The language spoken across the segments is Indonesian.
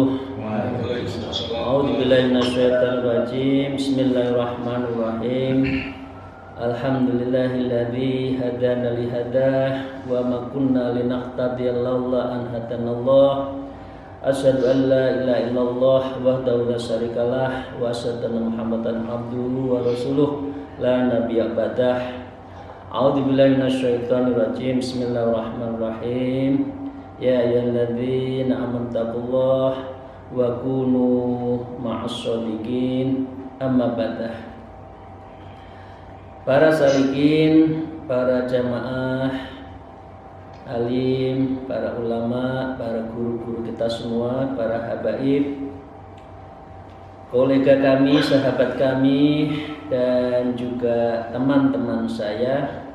A'udzubillahi minasyaitonir rajim. Bismillahirrahmanirrahim. Alhamdulillahilladzi hadana li hadah wa ma kunna linahtadiya laula an hadanallah. Asyhadu an la ilaha illallah wahdahu la syarikalah wa asyhadu anna Muhammadan abduhu wa rasuluh la nabiyya ba'dah. A'udzubillahi minasyaitonir rajim. Bismillahirrahmanirrahim. Ya ayyuhalladzina amanu taqullaha wa kunu ma'as shodiqin. Amma ba'dah. Para salikin, para jamaah alim, para ulama, para guru-guru kita semua, para habaib, kolega kami, sahabat kami, dan juga teman-teman saya,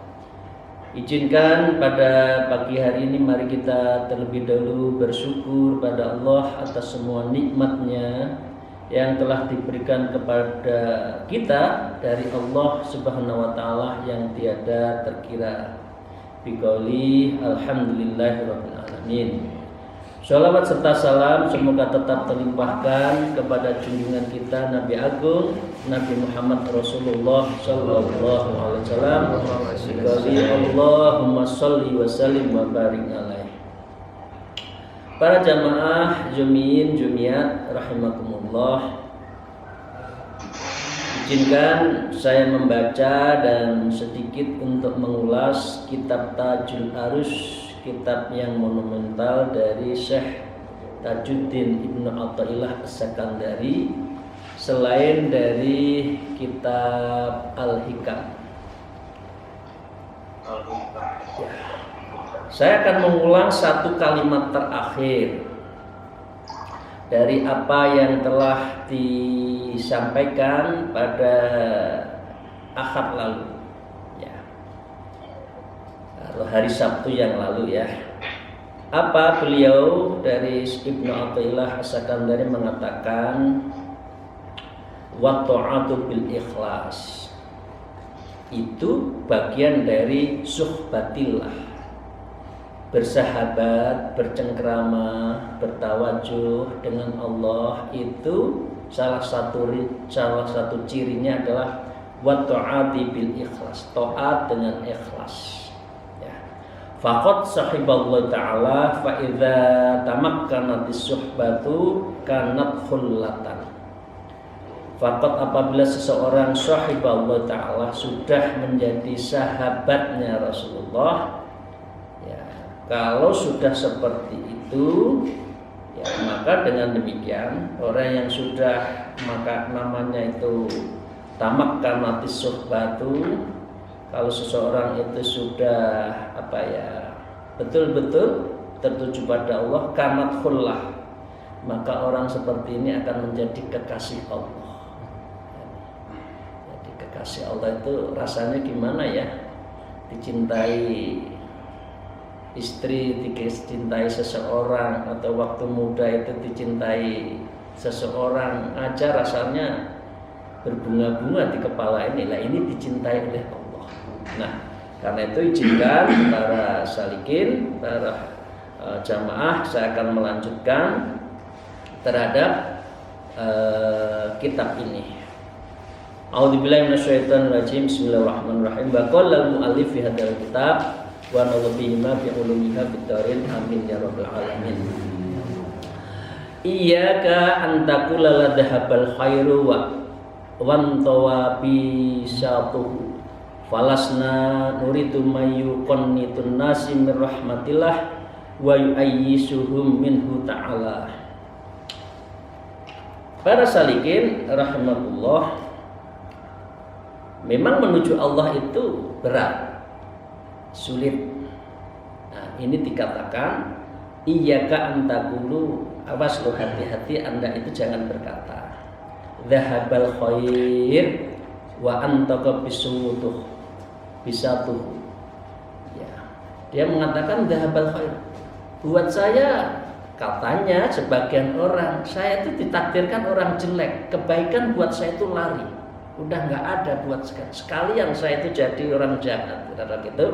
izinkan pada pagi hari ini mari kita terlebih dahulu bersyukur pada Allah atas semua nikmatnya yang telah diberikan kepada kita dari Allah Subhanahu wa taala yang tiada terkira. Biqauli alhamdulillahirabbil alamin. Shalawat serta salam semoga tetap terlimpahkan kepada junjungan kita Nabi Agung Nabi Muhammad Rasulullah sallallahu alaihi wasallam. Biqauli Allahumma shalli wa sallim wa barik alaihi. Para jamaah jumiin jumiat rahimakumullah, izinkan saya membaca dan sedikit untuk mengulas kitab Tajul Arus, kitab yang monumental dari Syekh Tajuddin Ibnu Athaillah As-Sakandari, selain dari kitab Al-Hikam. Saya akan mengulang satu kalimat terakhir dari apa yang telah disampaikan pada Ahad lalu, ya, atau hari Sabtu yang lalu, ya. Apa beliau dari Ibnu Athaillah As-Sakandari mengatakan, wa ta'atu bil ikhlas, itu bagian dari suhbatillah, bersahabat, bercengkrama, bertawajuh dengan Allah. Itu salah satu cirinya adalah wa ta'ati bil ikhlas, taat dengan ikhlas, ya. Faqad sahiballahu ta'ala fa idza tamakkanat suhbatu kanat khullatan. Faqad apabila seseorang sahiballahu ta'ala sudah menjadi sahabatnya Rasulullah, kalau sudah seperti itu, ya, maka dengan demikian orang yang sudah, maka namanya itu tamakkannatis suhbatu. Kalau seseorang itu sudah betul-betul tertuju pada Allah, kanat khullah, maka orang seperti ini akan menjadi kekasih Allah. Jadi kekasih Allah itu rasanya gimana ya? Dicintai istri, dicintai seseorang, atau waktu muda itu dicintai seseorang aja rasanya berbunga-bunga di kepala ini. Lah, ini dicintai oleh Allah. Nah, karena itu izinkan para salikin, para jamaah, saya akan melanjutkan terhadap kitab ini. A'udzubillahi minasyaitonir rajim. Bismillahirrahmanirrahim. Wa qala al-mu'allif fi hadzal kitab wa nawbihima fi ulumiha bitarin amin ya rabbal alamin. Iyyaka an taqula la dhahabal khairu wa wantawa bi syatuhu falasna nuridu mayyuqannitun nasi mir rahmatillah wa yu'ayyisuhum minhu ta'ala. Para salikin rahimakumullah, memang menuju Allah itu berat, sulit. Nah, ini dikatakan iyyaka antaqulu, awas lo, hati-hati Anda itu jangan berkata dzahabal khair wa antaka bisatuh. Ya, dia mengatakan dzahabal khair. Buat saya, katanya sebagian orang, saya itu ditakdirkan orang jelek, kebaikan buat saya itu lari, udah nggak ada buat sekalian saya itu jadi orang jahat, kata gitu.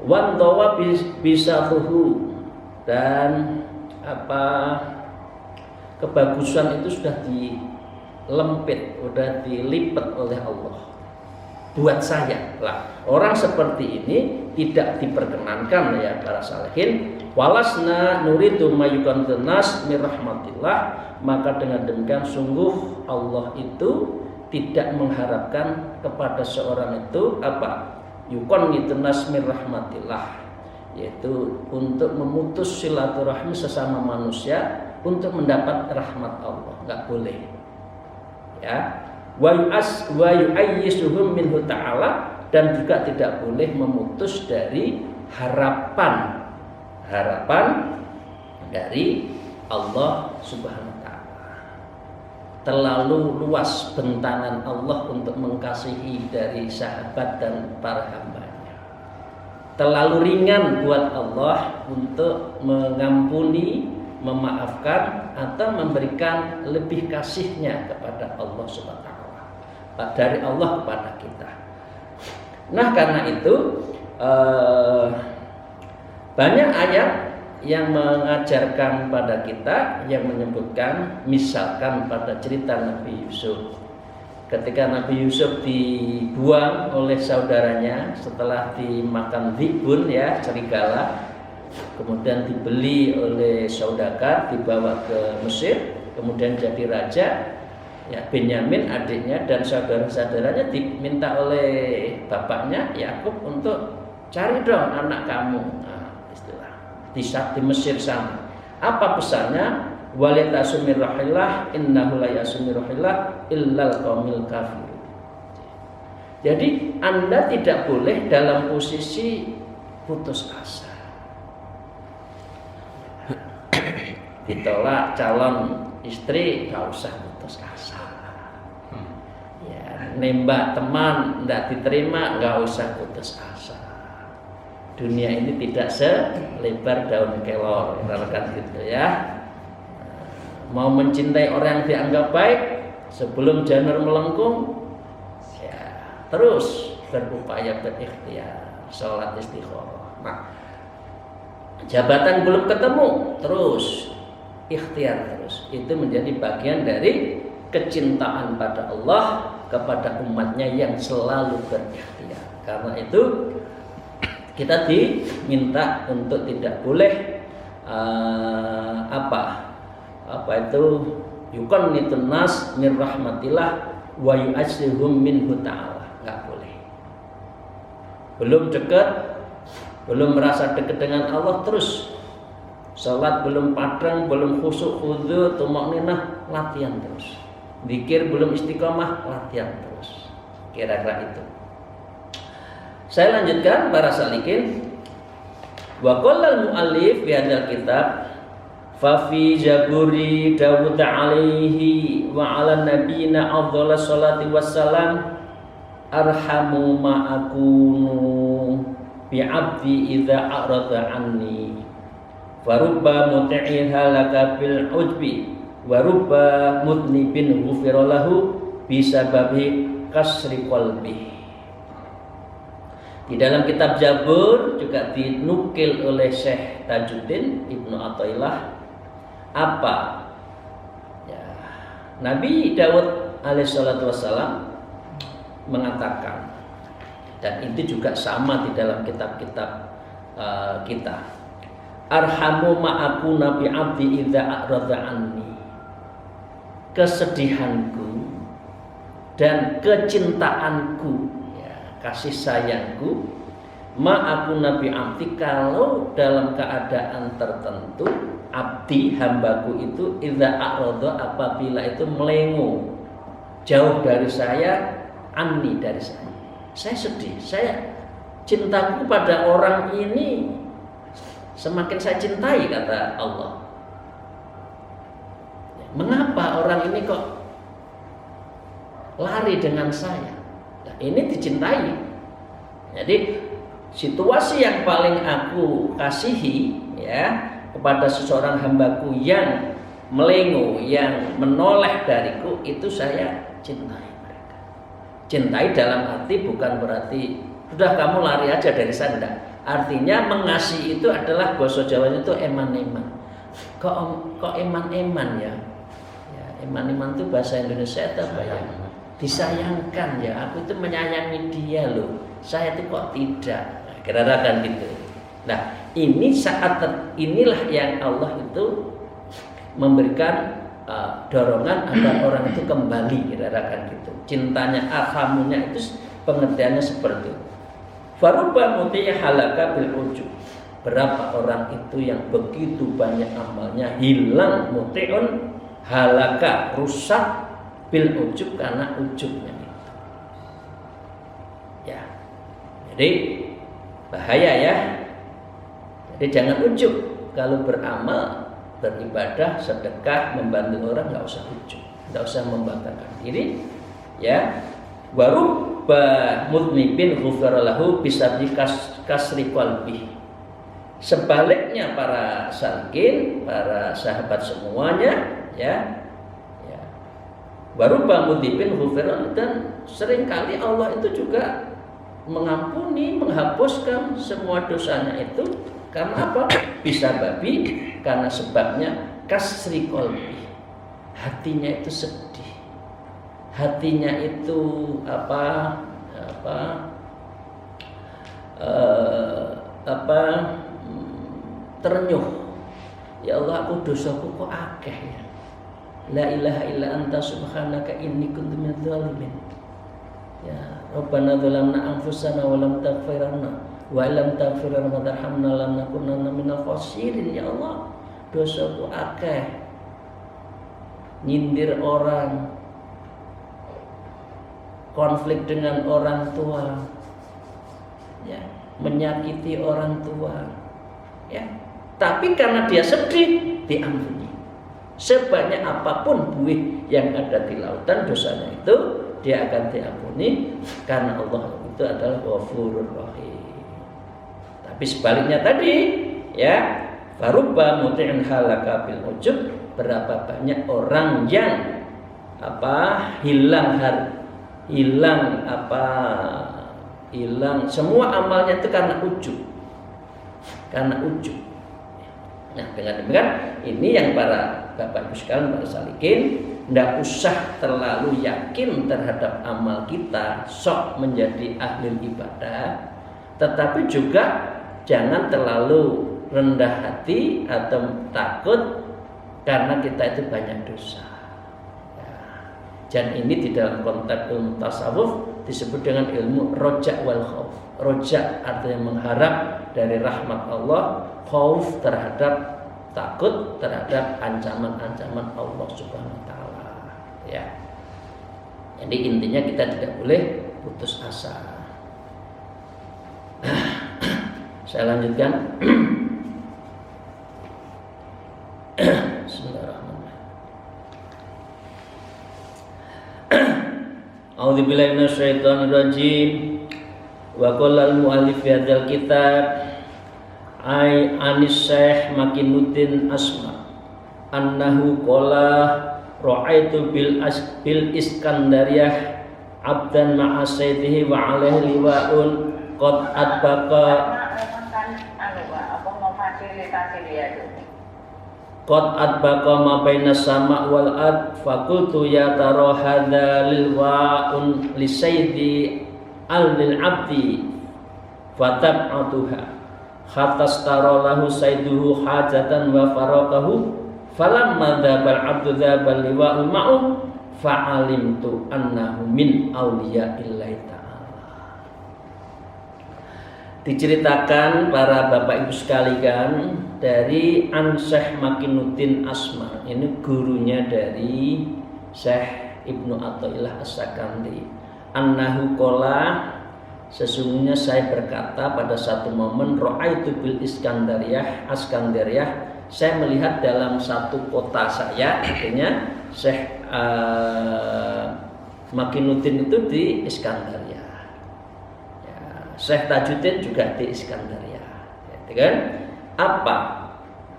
Wantawa bisa tuhu, dan kebagusan itu sudah dilempit, sudah dilipat oleh Allah. Buat saya lah, orang seperti ini tidak diperkenankan ya para salihin. Walasna nuridu mayukantu nas mir rahmatillah, maka dengan demikian sungguh Allah itu tidak mengharapkan kepada seorang itu apa? Yuqannitu nas mir rahmatillah, yaitu untuk memutus silaturahmi sesama manusia untuk mendapat rahmat Allah, enggak boleh. Ya. Wa yu'ayyisuhum minhu ta'ala, dan juga tidak boleh memutus dari harapan dari Allah Subhanahu wa taala. Terlalu luas bentangan Allah untuk mengasihi dari sahabat dan para hambanya. Terlalu ringan buat Allah untuk mengampuni, memaafkan atau memberikan lebih kasihnya kepada Allah Subhanahu wa taala, dari Allah kepada kita. Nah, karena itu banyak ayat yang mengajarkan pada kita, yang menyebutkan, misalkan pada cerita Nabi Yusuf. Ketika Nabi Yusuf dibuang oleh saudaranya setelah dimakan dzibun ya, serigala, kemudian dibeli oleh saudagar, dibawa ke Mesir, kemudian jadi raja. Ya, Benyamin adiknya dan saudara-saudaranya diminta oleh bapaknya Yakub untuk cari dong anak kamu. Di Mesir sana. Apa pesannya? Walitasumir rahillah innahu la yasumir rahillah illal qaumil kafir. Jadi Anda tidak boleh dalam posisi putus asa. Ditolak calon istri, gak usah putus asa. Ya, nembak teman enggak diterima, gak usah putus asa. Dunia ini tidak selebar daun kelor, katakan gitu ya. Mau mencintai orang yang dianggap baik, sebelum janur melengkung, ya terus berupaya berikhtiar, sholat istiqomah. Nah, jabatan belum ketemu, terus ikhtiar terus. Itu menjadi bagian dari kecintaan pada Allah kepada umatnya yang selalu berikhtiar. Karena itu kita diminta untuk tidak boleh yuqannitun nas min rahmatillah wa yu'azzihum minhu ta'ala. Enggak boleh. Belum dekat, belum merasa dekat dengan Allah, terus salat belum padang, belum khusyuk khudu, tumakninah, latihan terus. Zikir belum istiqomah, latihan terus. Kira-kira itu. Saya lanjutkan para salikin. Wa qala al-muallif fi hadzal kitab fa fi zaburi Daud alaihi wa ala nabiyina afdhalus salati wassalam arhamu ma akunu bi 'abdi idza a'rada anni wa rubba muti'i halaka bil ujbi wa rubba mudnibin ghufira lahu bisababi kasri qalbi. Di dalam kitab Zabur juga dinukil oleh Syekh Tajuddin Ibnu Athaillah apa ya, Nabi Daud alaihissalatu wassalam mengatakan, dan itu juga sama di dalam kitab-kitab kita, arhamu ma'aku nabi abdi idza a'rada anni, kesedihanku dan kecintaanku, kasih sayangku, ma'aku nabi abdi, kalau dalam keadaan tertentu abdi hambaku itu idza a'rada, apabila itu melengo jauh dari saya, anni dari saya sedih, saya cintaku pada orang ini semakin saya cintai, kata Allah. Mengapa orang ini kok lari dengan saya? Nah, ini dicintai. Jadi situasi yang paling aku kasihi ya kepada seseorang hambaku yang melengo, yang menoleh dariku, itu saya cintai mereka. Cintai dalam arti bukan berarti sudah kamu lari aja dari saya, enggak. Artinya mengasihi itu adalah bahasa Jawanya itu eman-eman. Kok eman-eman ya? Iman itu bahasa Indonesia itu apa ya? Disayangkan ya, aku itu menyayangi dia loh, saya itu kok tidak, kira-kira kan gitu. Nah ini inilah yang Allah itu memberikan dorongan agar orang itu kembali, kira-kira kan gitu. Cintanya, ahamunya itu pengertiannya seperti itu. Faruba mutiya halaka bil ujub. Berapa orang itu yang begitu banyak amalnya hilang, muti'un halaka, rusak, bil ujub, karena ujubnya itu. Ya. Jadi bahaya ya. Jadi jangan ujub. Kalau beramal, beribadah, sedekah, membantu orang, nggak usah ujub, nggak usah membanggakan diri. Ya. Warubba mudnibin ghufaralahu bisa kasri qalbi. Sebaliknya para salikin, para sahabat semuanya, ya. Baru bamudipin ghufran, dan seringkali Allah itu juga mengampuni, menghapuskan semua dosanya itu karena apa? Bisa babi, karena sebabnya kasri qalbi. Hatinya itu sedih. Hatinya itu ternyuh. Ya Allah, aku dosaku kok akeh ya. La ilaha illa anta subhanaka inni kuntu minadz zalimin. Ya, Rabbana dzalamna anfusana wa lam taghfir lana wa lam taghfir lana wa tarhamna lanakunanna minal khasirin. Ya Allah, dosaku akeh. Nyindir orang, konflik dengan orang tua, ya, menyakiti orang tua, ya. Tapi karena dia sedih, diampuni. Sebanyak apapun buih yang ada di lautan, dosanya itu dia akan diampuni karena Allah itu adalah Ghafurur Rahim. Tapi sebaliknya tadi, ya, farubba muti'in halaka bil ujub, berapa banyak orang yang hilang semua amalnya itu karena ujub. Nah, dengan demikian ini yang para Bapak Ibu sekalian, para salikin, tidak usah terlalu yakin terhadap amal kita, sok menjadi ahli ibadah, tetapi juga jangan terlalu rendah hati atau takut karena kita itu banyak dosa. Ya. Dan ini di dalam konteks ilmu tasawuf disebut dengan ilmu roja wal khauf. Roja artinya mengharap dari rahmat Allah, khauf terhadap, takut terhadap ancaman-ancaman Allah Subhanahu wa taala. Ya. Jadi intinya kita tidak boleh putus asa. Saya lanjutkan. Bismillahirrahmanirrahim. A'udzubillahi minasyaitonirrajim. Wa qala al-mu'allif fi hadzal kitab ai anis Syekh Makinuddin Asma annahu qala ra'aitu bil Iskandariyah abdan ma'a sayyidihi wa alaihi liwa'un qad adbaqa ma baina sama' wal ard faqultu ya tara hadza lil wa'un li sayyidi al lil abdi fatab'atuha khatas taro lahu sayyiduhu hajatan wa faraqahu falamma dzabal abdu dzabal liwa'u ma'u fa'alimtu annahu min auliya'illahi ta'ala. Diceritakan para Bapak Ibu sekalian dari Syekh Makinuddin Asma, ini gurunya dari Syekh Ibnu Athaillah As-Sakandari. Annahu qala, sesungguhnya saya berkata pada satu momen, ra'aitu bil Iskandariyah, saya melihat dalam satu kota saya, artinya Syekh Makinuddin itu di Iskandariyah. Ya, Syekh Tajuddin juga di Iskandariyah. Ya, kan? Apa?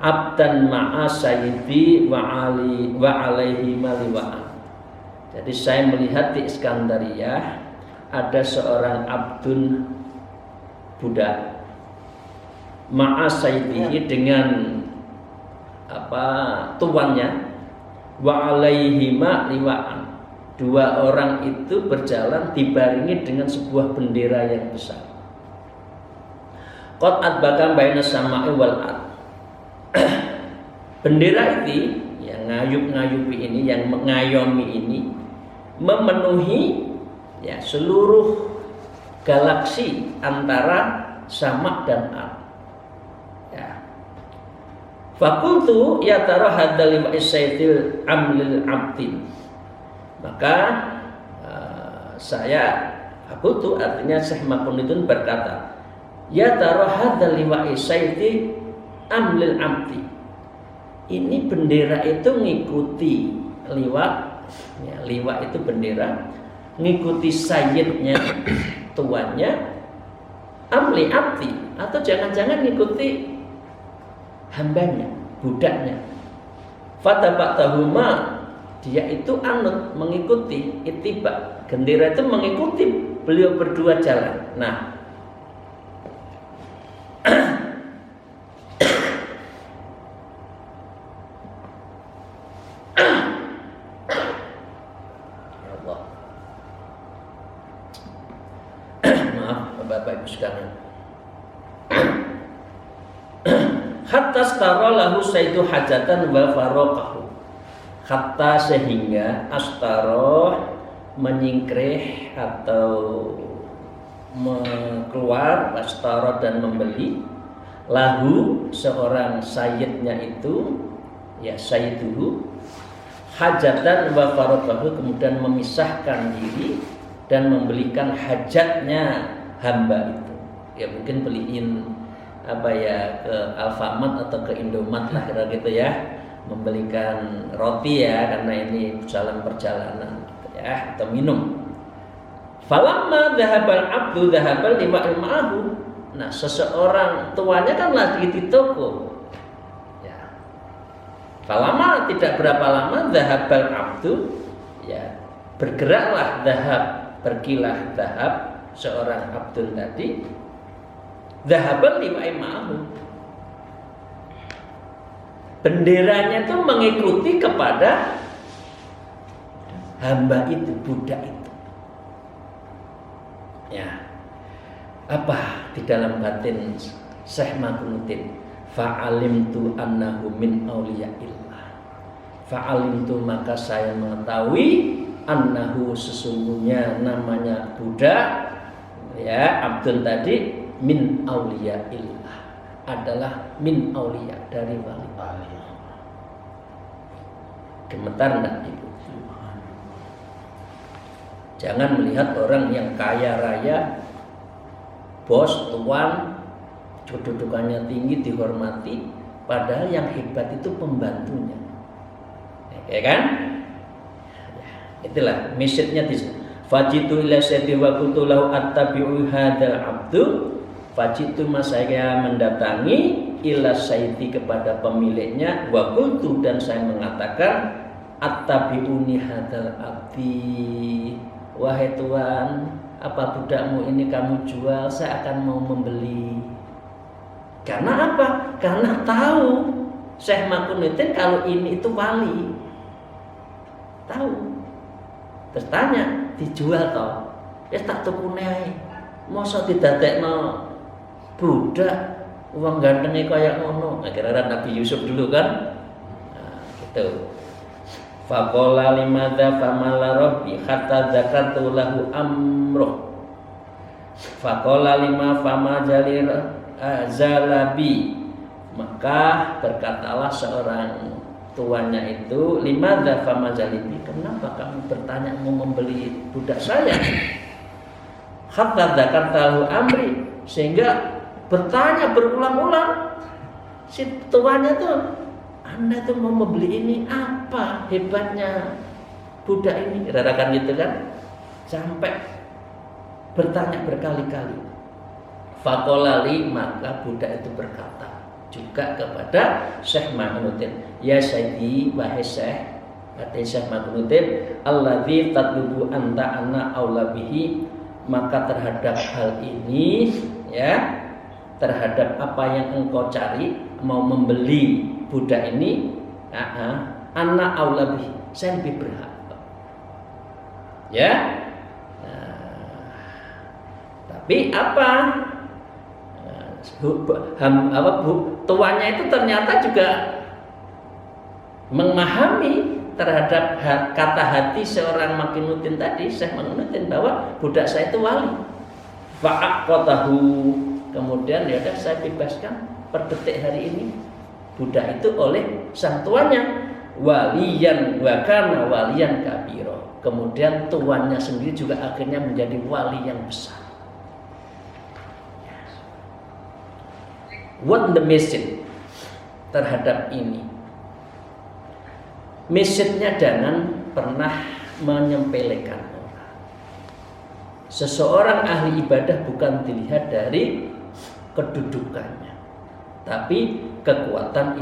Abdan ma'a sayyidi wa alaihi maliwa'an. Jadi saya melihat di Iskandariyah ada seorang abdun budak ma'a sayyidihi dengan tuannya wa alaihima liwa'an. Dua orang itu berjalan dibaringi dengan sebuah bendera yang besar. Qad adbaka baina sama'i wal ard. Bendera ini yang ngayup-ngayupi ini, yang mengayomi ini memenuhi ya seluruh galaksi antara sama dan ard. Ya. Fakultu ya tara hadzal isaitil amlil abdin. Maka saya fakultu artinya Syekh Makunitun berkata, ya tara hadzal isaitil amlil abdi. Ini bendera itu ngikuti liwa, ya, liwa itu bendera, ngikuti sayyidnya, tuannya, amli abdi, atau jangan-jangan ngikuti hambanya, budaknya. Fataba'tahuma, dia itu anut, mengikuti, ittiba. Bendera itu mengikuti beliau berdua jalan. Nah, Bapak Ibu sekalian. Hatta stara lahu saitu hajatan wa faraqahu. Hatta sehingga astara menyingkrih atau keluar, astara dan membeli lahu seorang sayyidnya itu, ya sayyiduhu, hajatan wa faraqahu, kemudian memisahkan diri dan membelikan hajatnya hamba itu. Ya mungkin beliin apa ya ke Alfamart atau ke Indomaret lah kira gitu ya, membelikan roti ya karena ini jalan perjalanan gitu ya, atau minum. Falamma dhahabal abdu dhahabal lima'il ma'ahu. Nah, seseorang tuanya kan lagi di toko. Ya. Falamma tidak berapa lama dhahabal abdu, ya bergeraklah dhahab, pergilah dhahab seorang abdul tadi, dhahaban lima'il ma'ahu. Benderanya itu mengikuti kepada hamba itu, budak itu. Ya, apa di dalam batin Syekh Makunuddin? Fa'alimtu annahu min auliyaillah. Fa'alimtu, maka saya mengetahui, annahu sesungguhnya namanya budak, ya Abdul tadi, min auliyaillah, adalah min auliya, dari wali. Gemetar enggak Ibu? Jangan melihat orang yang kaya raya, bos, tuan, kedudukannya tinggi, dihormati, padahal yang hebat itu pembantunya. Ya kan? Itulah message-nya di sini. Fajitu ila sayyidi wa qultu lahu attabi'u hadzal abdu. Fajitu, saya mendatangi ila sayyidi, kepada pemiliknya, wa qultu, dan saya mengatakan, attabi'uni hadzal abdi. Wahai tuan, apa budakmu ini kamu jual? Saya akan mau membeli. Karena apa? Karena tahu Syekh Makunuddin kalau ini itu wali. Tahu. Terus tanya, dijual toh? Ya tak tukune ae. Mosok didadekno budak uang gantengnya kayak ngono. Kira-kira Nabi Yusuf dulu kan? Nah, gitu. Faqala limadza famala rabbi hatta dzakartu lahu amruh. Faqala lima fama jalir zalabi. Maka berkatalah seorang tuannya itu, limadza fama jalibi, kenapa kamu bertanya mau membeli budak saya? Hatta dzakartu lahu amri, sehingga bertanya berulang-ulang si tuannya tuh, Anda tuh mau membeli ini, apa hebatnya budak ini? Kira-kira gitu kan? Sampai bertanya berkali-kali. Faqolali, maka budak itu berkata juga kepada Syekh Makunuddin, ya Sayyidi, wahai Syekh, kata Syekh Makunuddin, alladzi tatlubu anta anna aula bihi, maka terhadap hal ini, ya, terhadap apa yang engkau cari, mau membeli budak ini, ana aula bihi, saya lebih berhak. Ya. Tapi apa? Tuannya itu ternyata juga memahami terhadap kata hati seorang Makinuddin tadi, Syekh Makinuddin, bahwa budak saya itu wali. Fa'aqatahu, kemudian ya udah saya bebaskan per detik hari ini budak itu oleh sang tuannya, waliyan wa kana waliyan kabiro. Kemudian tuannya sendiri juga akhirnya menjadi wali yang besar. What the message terhadap ini? Message-nya jangan pernah menyempelekan orang. Seseorang ahli ibadah bukan dilihat dari kedudukannya, tapi kekuatan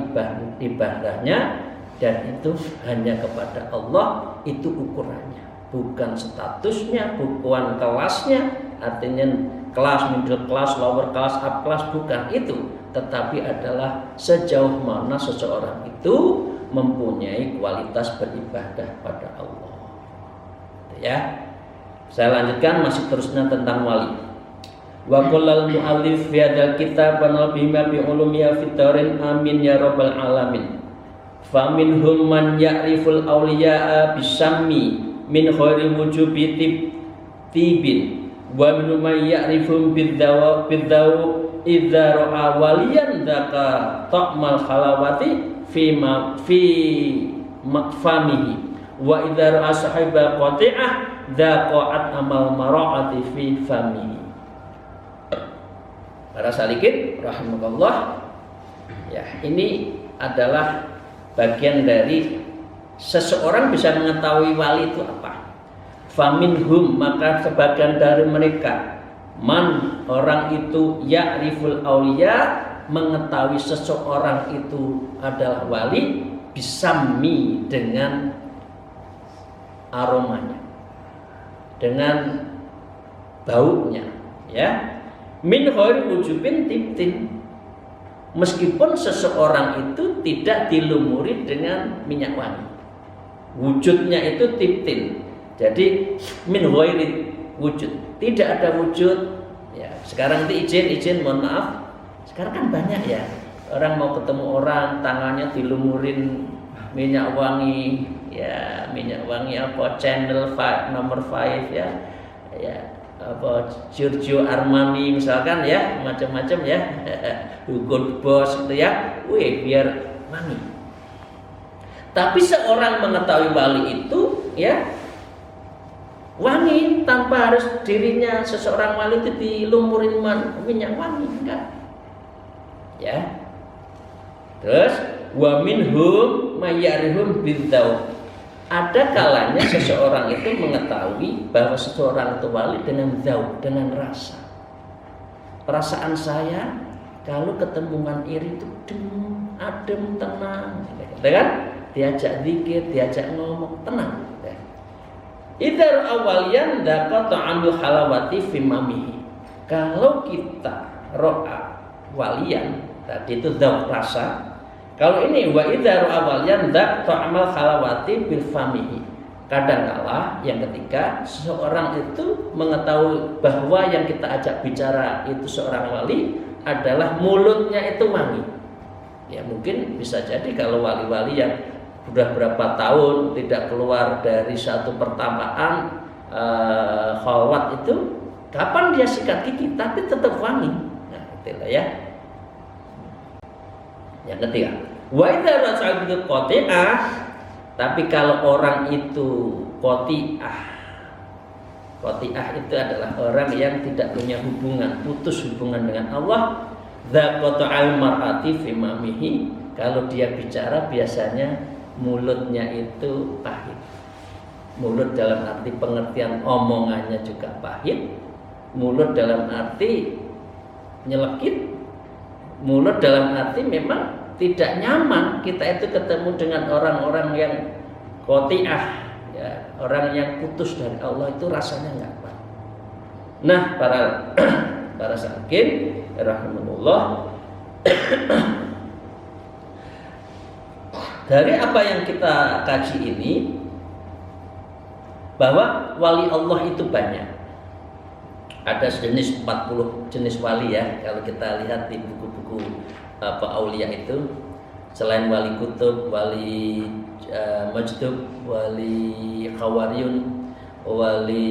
ibadahnya, dan itu hanya kepada Allah, itu ukurannya, bukan statusnya, bukan kelasnya, artinya kelas, middle class, lower class, up class, bukan itu, tetapi adalah sejauh mana seseorang itu mempunyai kualitas beribadah pada Allah. Ya, saya lanjutkan masih terusnya tentang wali. Wa qallal mu'allif fi hadzal kitab wa bima bi ulumiya fid darin amin ya rabbal alamin. Fa minhum man ya'riful awliya'a bisammi min khairi wujubi tibin wa minhum man ya'rifum bidzaw idza ra'a waliyan dzaka ta'mal khalawati fi makfamihi wa idza ra'a sahiba qati'ah dzaqa'at amal mara'ati fi famihi. Para salikin rahimakallah, ya, ini adalah bagian dari seseorang bisa mengetahui wali itu apa. Faminhum, maka sebagian dari mereka, man, orang itu ya'riful auliya, mengetahui seseorang itu adalah wali, bisammi, dengan aromanya, dengan baunya, ya. Min khairi wujubin tibtin, meskipun seseorang itu tidak dilumuri dengan minyak wangi, wujudnya itu tibtin. Jadi min ghairi wujud, tidak ada wujud. Ya, sekarang itu izin, mohon maaf. Sekarang kan banyak ya, orang mau ketemu orang tangannya dilumurin minyak wangi, ya, minyak wangi apa Chanel 5, nomor 5, ya, apa Giorgio Armani misalkan, ya, macam-macam, ya, Hugo Boss itu, ya, biar wangi. Tapi seorang mengetahui wali itu, ya, wangi tanpa harus dirinya seseorang wali itu dilumurin minyak wangi, enggak. Ya. Terus wa minhum mayyarihum bidzau. Ada kalanya seseorang itu mengetahui bahwa seseorang itu wali dengan dzau, dengan rasa. Perasaan saya kalau ketemuan iri itu adem, tenang, gitu kan? Diajak zikir, diajak ngomong, tenang. Idar awalian dapat ta'amul halawati fi mamihi. Kalau kita ro'a walian, tadi itu dzauq rasa. Kalau ini wa idza awalian dzaq ta'amal khalawati bil famihi. Kadangkala yang ketiga seseorang itu mengetahui bahwa yang kita ajak bicara itu seorang wali adalah mulutnya itu wangi. Ya, mungkin bisa jadi kalau wali-wali yang sudah berapa tahun tidak keluar dari satu pertamaan khalwat itu, kapan dia sikat gigi tapi tetap wangi. Nah, itulah ya. Yang ketiga, wa idza rasa'atul qati'ah, tapi kalau orang itu qati'ah itu adalah orang yang tidak punya hubungan, putus hubungan dengan Allah, dzaqata'al mar'ati fi mamihi, kalau dia bicara biasanya mulutnya itu pahit. Mulut dalam arti pengertian omongannya juga pahit, mulut dalam arti nyelekit, mulut dalam arti memang tidak nyaman kita itu ketemu dengan orang-orang yang qati'ah, ya, orang yang putus dari Allah, itu rasanya enggak baik. Nah, para sakin rahimahullah, dari apa yang kita kaji ini, bahwa wali Allah itu banyak. Ada sejenis 40 jenis wali ya, kalau kita lihat di buku-buku aulia itu. Selain wali kutub, wali majdub, wali khawariyun, wali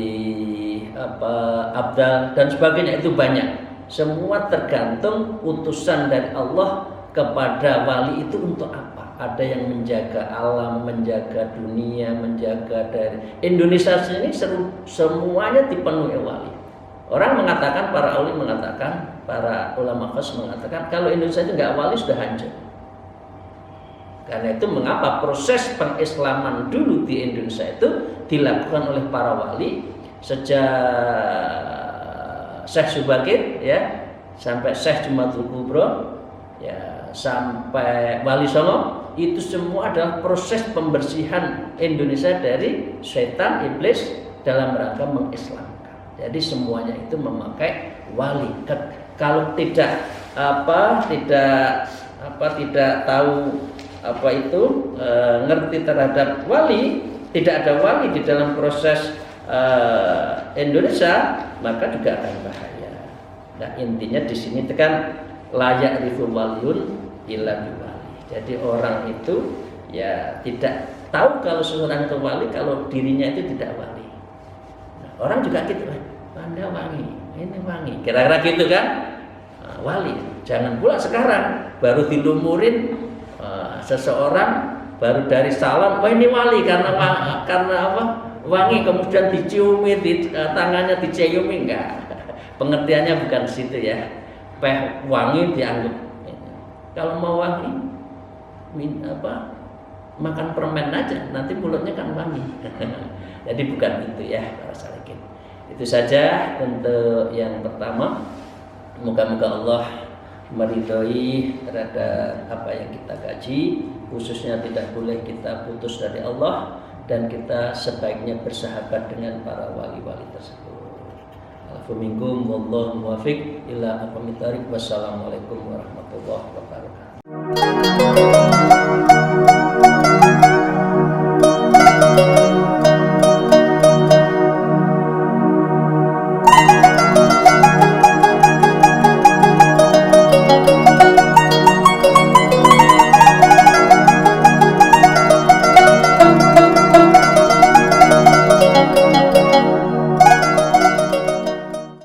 abdal dan sebagainya, itu banyak. Semua tergantung utusan dari Allah kepada wali itu untuk apa. Ada yang menjaga alam, menjaga dunia, menjaga dari Indonesia ini semuanya dipenuhi wali. Orang mengatakan, para ulama mengatakan, para ulama khas mengatakan, kalau Indonesia itu nggak wali sudah hancur. Karena itu mengapa proses pengislaman dulu di Indonesia itu dilakukan oleh para wali, sejak Syekh Subakir ya, sampai Syekh Jumatul Kubro ya, sampai Wali Songo, itu semua adalah proses pembersihan Indonesia dari setan iblis dalam rangka mengislamkan. Jadi semuanya itu memakai wali. Kalau tidak tahu ngerti terhadap wali, tidak ada wali di dalam proses Indonesia, maka juga akan bahaya. Nah, intinya di sini kan layak riful waliyun illa biwali. Jadi orang itu ya tidak tahu kalau seseorang itu wali kalau dirinya itu tidak wali. Nah, orang juga gitu, Anda wangi, ini wangi, kira-kira gitu kan? Nah, wali. Jangan pula sekarang baru dilumurin seseorang baru dari salam, wah ini wali karena apa? Wangi, kemudian diciumi, tangannya diciumi, enggak. Pengertiannya bukan situ ya. Wangi dianggap. Kalau mau wangi, makan permen aja, nanti mulutnya kan wangi. Jadi bukan itu ya, para salikin. Itu saja untuk yang pertama. Moga-moga Allah meridhoi terhadap apa yang kita kaji, khususnya tidak boleh kita putus dari Allah, dan kita sebaiknya bersahabat dengan para wali-wali tersebut. Alhamdulillah, wallahu muwaffiq ila aqwamit thariq. Wassalamualaikum warahmatullahi wabarakatuh.